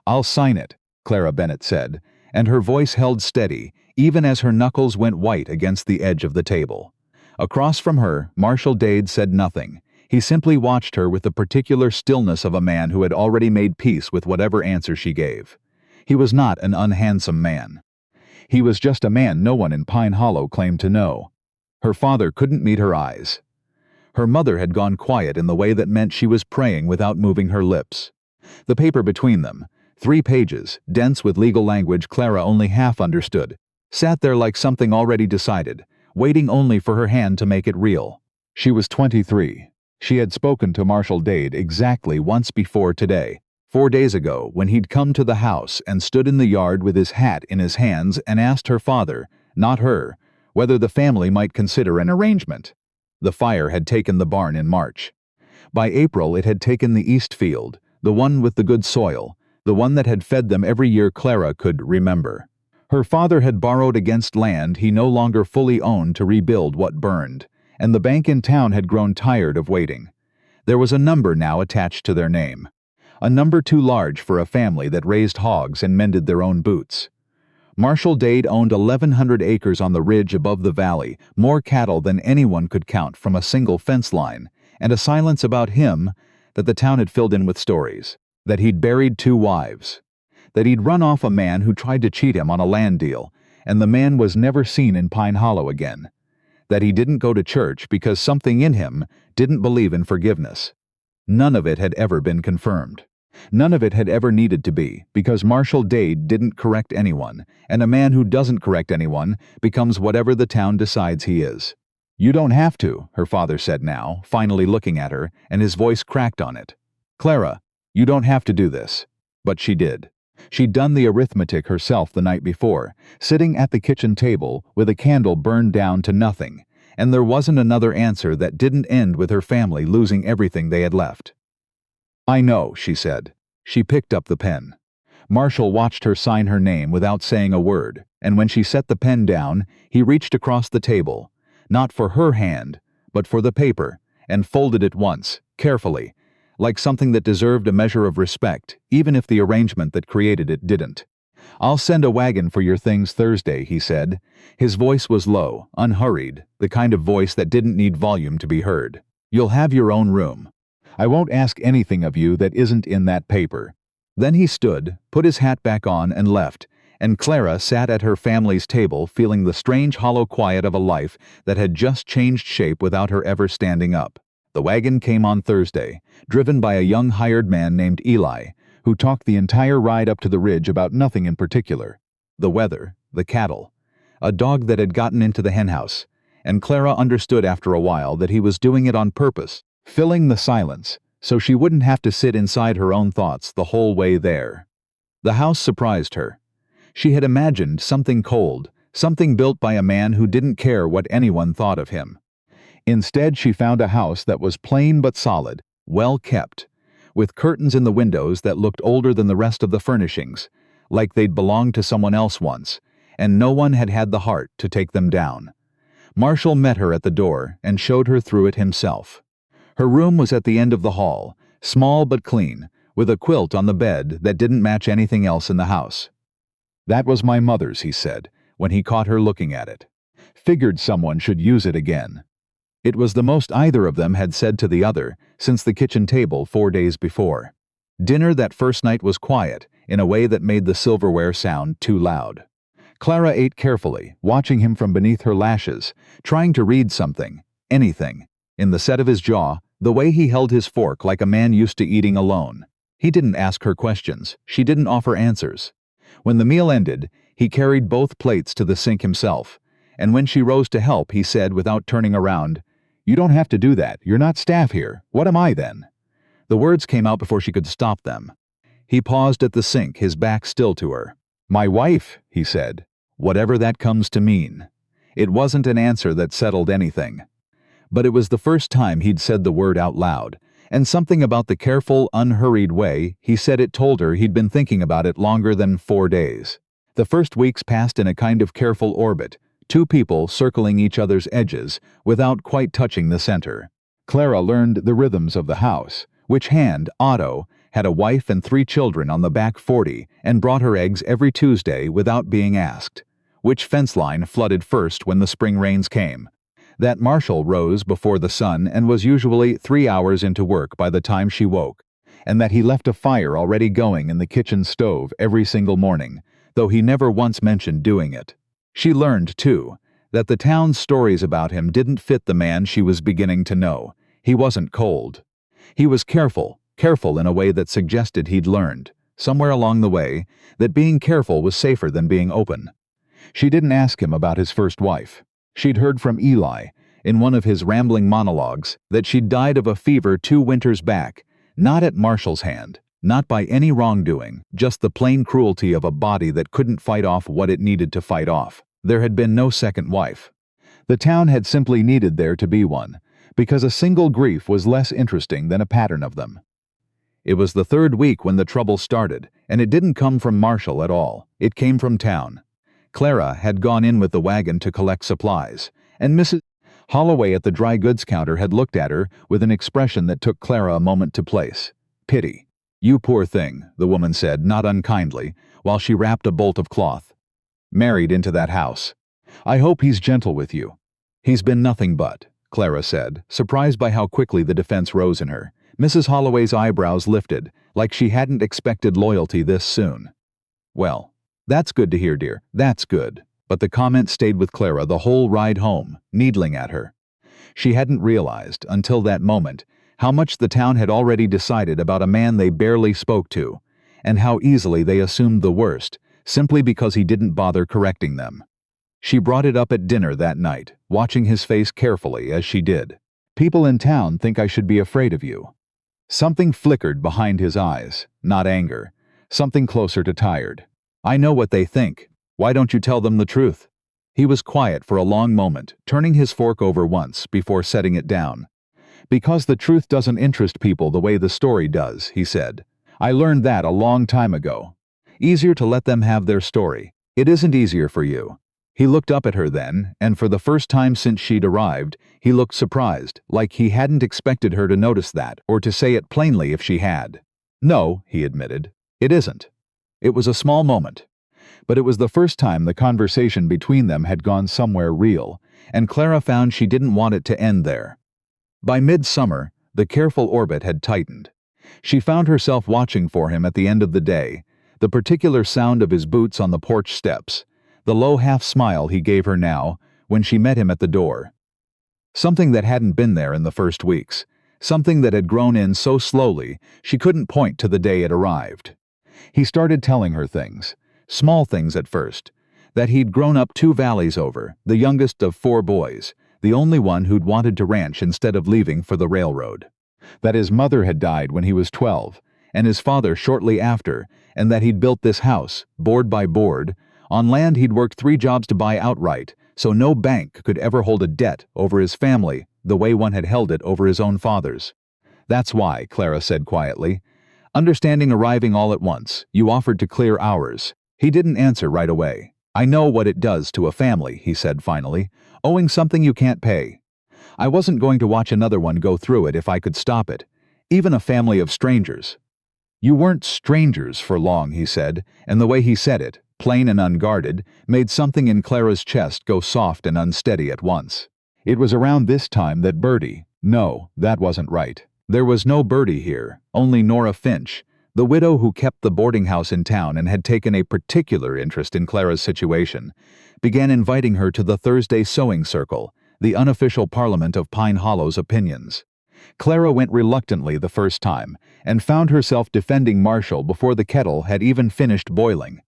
"I'll sign it," Clara Bennett said, and her voice held steady, even as her knuckles went white against the edge of the table. Across from her, Marshall Dade said nothing. He simply watched her with the particular stillness of a man who had already made peace with whatever answer she gave. He was not an unhandsome man. He was just a man no one in Pine Hollow claimed to know. Her father couldn't meet her eyes. Her mother had gone quiet in the way that meant she was praying without moving her lips. The paper between them, 3 pages, dense with legal language Clara only half understood, sat there like something already decided, waiting only for her hand to make it real. She was 23. She had spoken to Marshall Dade exactly once before today, 4 days ago, when he'd come to the house and stood in the yard with his hat in his hands and asked her father, not her, whether the family might consider an arrangement. The fire had taken the barn in March. By April it had taken the east field, the one with the good soil, the one that had fed them every year Clara could remember. Her father had borrowed against land he no longer fully owned to rebuild what burned, and the bank in town had grown tired of waiting. There was a number now attached to their name. A number too large for a family that raised hogs and mended their own boots. Marshall Dade owned 1,100 acres on the ridge above the valley, more cattle than anyone could count from a single fence line, and a silence about him that the town had filled in with stories. That he'd buried 2 wives. That he'd run off a man who tried to cheat him on a land deal, and the man was never seen in Pine Hollow again. That he didn't go to church because something in him didn't believe in forgiveness. None of it had ever been confirmed. None of it had ever needed to be, because Marshall Dade didn't correct anyone, and a man who doesn't correct anyone becomes whatever the town decides he is. "You don't have to," her father said now, finally looking at her, and his voice cracked on it. "Clara, you don't have to do this." But she did. She'd done the arithmetic herself the night before, sitting at the kitchen table with a candle burned down to nothing, and there wasn't another answer that didn't end with her family losing everything they had left. "I know," she said. She picked up the pen. Marshall watched her sign her name without saying a word, and when she set the pen down, he reached across the table, not for her hand, but for the paper, and folded it once, carefully, like something that deserved a measure of respect, even if the arrangement that created it didn't. "I'll send a wagon for your things Thursday," he said. His voice was low, unhurried, the kind of voice that didn't need volume to be heard. "You'll have your own room. I won't ask anything of you that isn't in that paper." Then he stood, put his hat back on, and left, and Clara sat at her family's table feeling the strange hollow quiet of a life that had just changed shape without her ever standing up. The wagon came on Thursday, driven by a young hired man named Eli, who talked the entire ride up to the ridge about nothing in particular. The weather, the cattle, a dog that had gotten into the henhouse, and Clara understood after a while that he was doing it on purpose, filling the silence, so she wouldn't have to sit inside her own thoughts the whole way there. The house surprised her. She had imagined something cold, something built by a man who didn't care what anyone thought of him. Instead, she found a house that was plain but solid, well kept, with curtains in the windows that looked older than the rest of the furnishings, like they'd belonged to someone else once, and no one had had the heart to take them down. Marshall met her at the door and showed her through it himself. Her room was at the end of the hall, small but clean, with a quilt on the bed that didn't match anything else in the house. "That was my mother's," he said, when he caught her looking at it. "Figured someone should use it again." It was the most either of them had said to the other since the kitchen table 4 days before. Dinner that first night was quiet, in a way that made the silverware sound too loud. Clara ate carefully, watching him from beneath her lashes, trying to read something, anything, in the set of his jaw, the way he held his fork like a man used to eating alone. He didn't ask her questions. She didn't offer answers. When the meal ended, he carried both plates to the sink himself, and when she rose to help, he said without turning around, "You don't have to do that. You're not staff here. What am I then?" The words came out before she could stop them. He paused at the sink, his back still to her. "My wife," he said, "whatever that comes to mean." It wasn't an answer that settled anything. But it was the first time he'd said the word out loud, and something about the careful, unhurried way he said it told her he'd been thinking about it longer than 4 days. The first weeks passed in a kind of careful orbit, 2 people circling each other's edges without quite touching the center. Clara learned the rhythms of the house, which hand, Otto, had a wife and 3 children on the back 40, and brought her eggs every Tuesday without being asked. Which fence line flooded first when the spring rains came? That Marshall rose before the sun and was usually 3 hours into work by the time she woke, and that he left a fire already going in the kitchen stove every single morning, though he never once mentioned doing it. She learned, too, that the town's stories about him didn't fit the man she was beginning to know. He wasn't cold. He was careful in a way that suggested he'd learned, somewhere along the way, that being careful was safer than being open. She didn't ask him about his first wife. She'd heard from Eli, in one of his rambling monologues, that she'd died of a fever 2 winters back, not at Marshall's hand, not by any wrongdoing, just the plain cruelty of a body that couldn't fight off what it needed to fight off. There had been no second wife. The town had simply needed there to be one, because a single grief was less interesting than a pattern of them. It was the 3rd week when the trouble started, and it didn't come from Marshall at all. It came from town. Clara had gone in with the wagon to collect supplies, and Mrs. Holloway at the dry goods counter had looked at her with an expression that took Clara a moment to place. Pity. "You poor thing," the woman said, not unkindly, while she wrapped a bolt of cloth. "Married into that house. I hope he's gentle with you." "He's been nothing but," Clara said, surprised by how quickly the defense rose in her. Mrs. Holloway's eyebrows lifted, like she hadn't expected loyalty this soon. "Well, that's good to hear, dear. That's good." But the comment stayed with Clara the whole ride home, needling at her. She hadn't realized, until that moment, how much the town had already decided about a man they barely spoke to, and how easily they assumed the worst, simply because he didn't bother correcting them. She brought it up at dinner that night, watching his face carefully as she did. "People in town think I should be afraid of you." Something flickered behind his eyes, not anger, something closer to tired. "I know what they think. Why don't you tell them the truth?" He was quiet for a long moment, turning his fork over once before setting it down. "Because the truth doesn't interest people the way the story does," he said. "I learned that a long time ago. Easier to let them have their story. It isn't easier for you." He looked up at her then, and for the first time since she'd arrived, he looked surprised, like he hadn't expected her to notice that, or to say it plainly if she had. "No," he admitted. "It isn't." It was a small moment, but it was the first time the conversation between them had gone somewhere real, and Clara found she didn't want it to end there. By midsummer, the careful orbit had tightened. She found herself watching for him at the end of the day, the particular sound of his boots on the porch steps, the low half-smile he gave her now when she met him at the door. Something that hadn't been there in the first weeks, something that had grown in so slowly she couldn't point to the day it arrived. He started telling her things, small things at first, that he'd grown up 2 valleys over, the youngest of 4 boys, the only one who'd wanted to ranch instead of leaving for the railroad. That his mother had died when he was 12, and his father shortly after, and that he'd built this house, board by board, on land he'd worked 3 jobs to buy outright, so no bank could ever hold a debt over his family the way one had held it over his own father's. "That's why," Clara said quietly. "Understanding arriving all at once, you offered to clear ours." He didn't answer right away. "I know what it does to a family," he said finally, "owing something you can't pay. I wasn't going to watch another one go through it if I could stop it, even a family of strangers." "You weren't strangers for long," he said, and the way he said it, plain and unguarded, made something in Clara's chest go soft and unsteady at once. It was around this time that Bertie— no, that wasn't right. There was no Bertie here, only Nora Finch, the widow who kept the boarding house in town and had taken a particular interest in Clara's situation, began inviting her to the Thursday sewing circle, the unofficial parliament of Pine Hollow's opinions. Clara went reluctantly the first time, and found herself defending Marshall before the kettle had even finished boiling.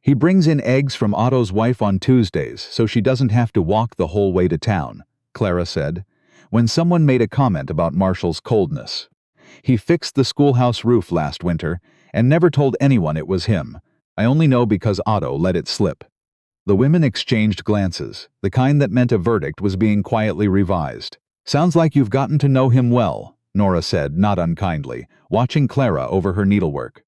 "He brings in eggs from Otto's wife on Tuesdays so she doesn't have to walk the whole way to town," Clara said, when someone made a comment about Marshall's coldness. "He fixed the schoolhouse roof last winter, and never told anyone it was him. I only know because Otto let it slip." The women exchanged glances, the kind that meant a verdict was being quietly revised. "Sounds like you've gotten to know him well," Nora said, not unkindly, watching Clara over her needlework.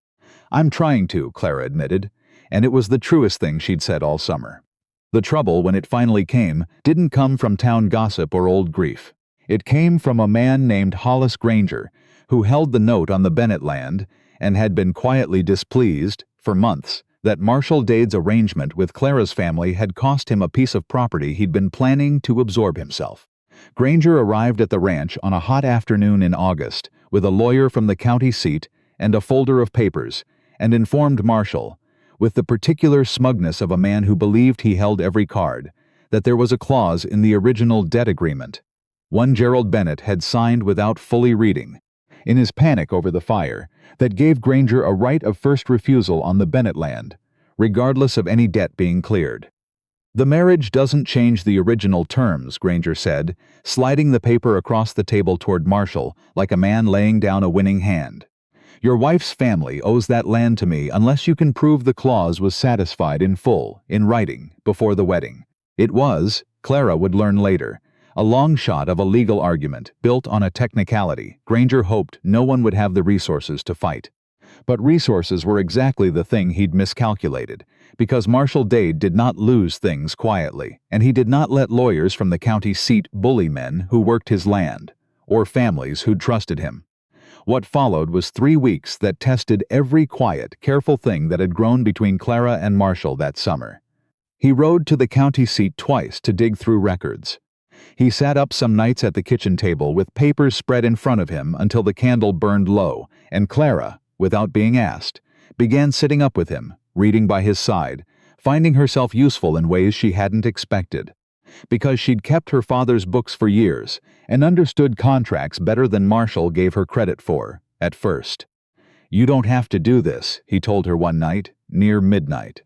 "I'm trying to," Clara admitted, and it was the truest thing she'd said all summer. The trouble, when it finally came, didn't come from town gossip or old grief. It came from a man named Hollis Granger, who held the note on the Bennett land and had been quietly displeased, for months, that Marshall Dade's arrangement with Clara's family had cost him a piece of property he'd been planning to absorb himself. Granger arrived at the ranch on a hot afternoon in August with a lawyer from the county seat and a folder of papers, and informed Marshall, with the particular smugness of a man who believed he held every card, that there was a clause in the original debt agreement, one Gerald Bennett had signed without fully reading, in his panic over the fire, that gave Granger a right of first refusal on the Bennett land, regardless of any debt being cleared. "The marriage doesn't change the original terms," Granger said, sliding the paper across the table toward Marshall like a man laying down a winning hand. "Your wife's family owes that land to me unless you can prove the clause was satisfied in full, in writing, before the wedding. It was, Clara would learn later, a long shot of a legal argument built on a technicality Granger hoped no one would have the resources to fight. But resources were exactly the thing he'd miscalculated, because Marshall Dade did not lose things quietly, and he did not let lawyers from the county seat bully men who worked his land, or families who'd trusted him. What followed was 3 weeks that tested every quiet, careful thing that had grown between Clara and Marshall that summer. He rode to the county seat twice to dig through records. He sat up some nights at the kitchen table with papers spread in front of him until the candle burned low, and Clara, without being asked, began sitting up with him, reading by his side, finding herself useful in ways she hadn't expected. Because she'd kept her father's books for years and understood contracts better than Marshall gave her credit for, at first. "You don't have to do this," he told her one night, near midnight,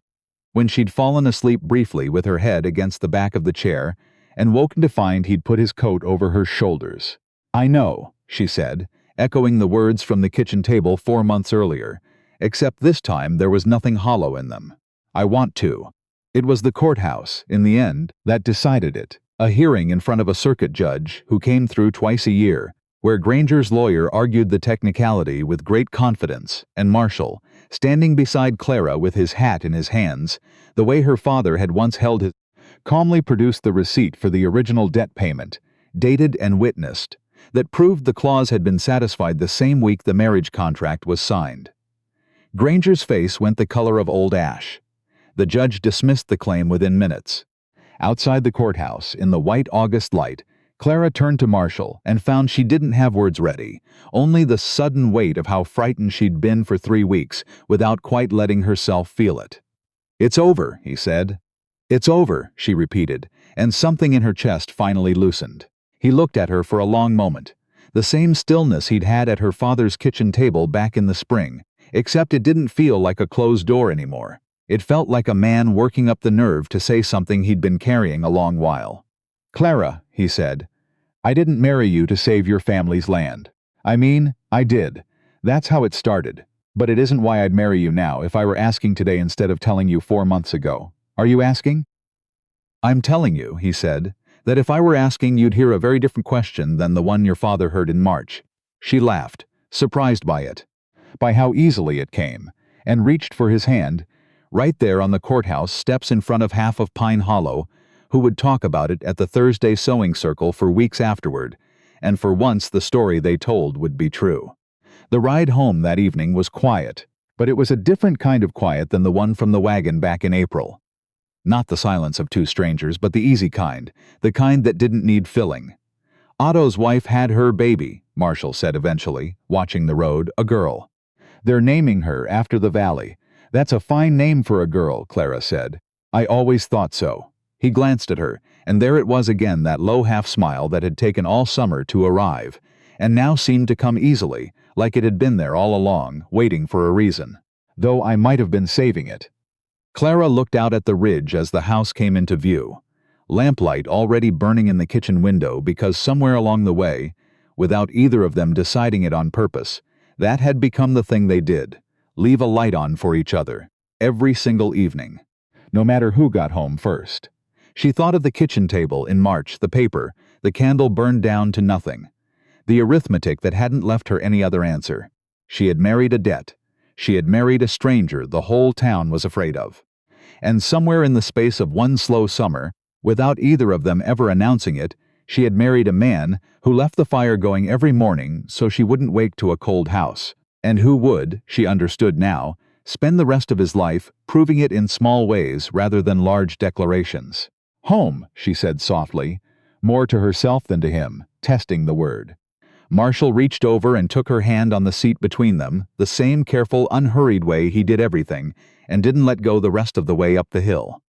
when she'd fallen asleep briefly with her head against the back of the chair and woken to find he'd put his coat over her shoulders. "I know," she said, echoing the words from the kitchen table 4 months earlier, except this time there was nothing hollow in them. "I want to." It was the courthouse, in the end, that decided it, a hearing in front of a circuit judge who came through twice a year, where Granger's lawyer argued the technicality with great confidence, and Marshall, standing beside Clara with his hat in his hands, the way her father had once held his, calmly produced the receipt for the original debt payment, dated and witnessed, that proved the clause had been satisfied the same week the marriage contract was signed. Granger's face went the color of old ash. The judge dismissed the claim within minutes. Outside the courthouse, in the white August light, Clara turned to Marshall and found she didn't have words ready, only the sudden weight of how frightened she'd been for 3 weeks without quite letting herself feel it. "It's over," he said. "It's over," she repeated, and something in her chest finally loosened. He looked at her for a long moment, the same stillness he'd had at her father's kitchen table back in the spring, except it didn't feel like a closed door anymore. It felt like a man working up the nerve to say something he'd been carrying a long while. "Clara," he said, "I didn't marry you to save your family's land. I mean, I did. That's how it started. But it isn't why I'd marry you now if I were asking today instead of telling you 4 months ago. Are you asking?" "I'm telling you," he said, "that if I were asking you'd hear a very different question than the one your father heard in March." She laughed, surprised by it, by how easily it came, and reached for his hand, right there on the courthouse steps in front of half of Pine Hollow, who would talk about it at the Thursday sewing circle for weeks afterward, and for once the story they told would be true. The ride home that evening was quiet, but it was a different kind of quiet than the one from the wagon back in April. Not the silence of two strangers, but the easy kind, the kind that didn't need filling. "Otto's wife had her baby," Marshall said eventually, watching the road, "a girl. They're naming her after the valley. That's a fine name for a girl," Clara said. "I always thought so." He glanced at her, and there it was again, that low half-smile that had taken all summer to arrive, and now seemed to come easily, like it had been there all along, waiting for a reason. "Though I might have been saving it." Clara looked out at the ridge as the house came into view. Lamplight already burning in the kitchen window because somewhere along the way, without either of them deciding it on purpose, that had become the thing they did, leave a light on for each other, every single evening, no matter who got home first. She thought of the kitchen table in March, the paper, the candle burned down to nothing, the arithmetic that hadn't left her any other answer. She had married a debt. She had married a stranger the whole town was afraid of. And somewhere in the space of one slow summer, without either of them ever announcing it, she had married a man who left the fire going every morning so she wouldn't wake to a cold house, and who would, she understood now, spend the rest of his life proving it in small ways rather than large declarations. "Home," she said softly, more to herself than to him, testing the word. Marshall reached over and took her hand on the seat between them, the same careful, unhurried way he did everything, and didn't let go the rest of the way up the hill.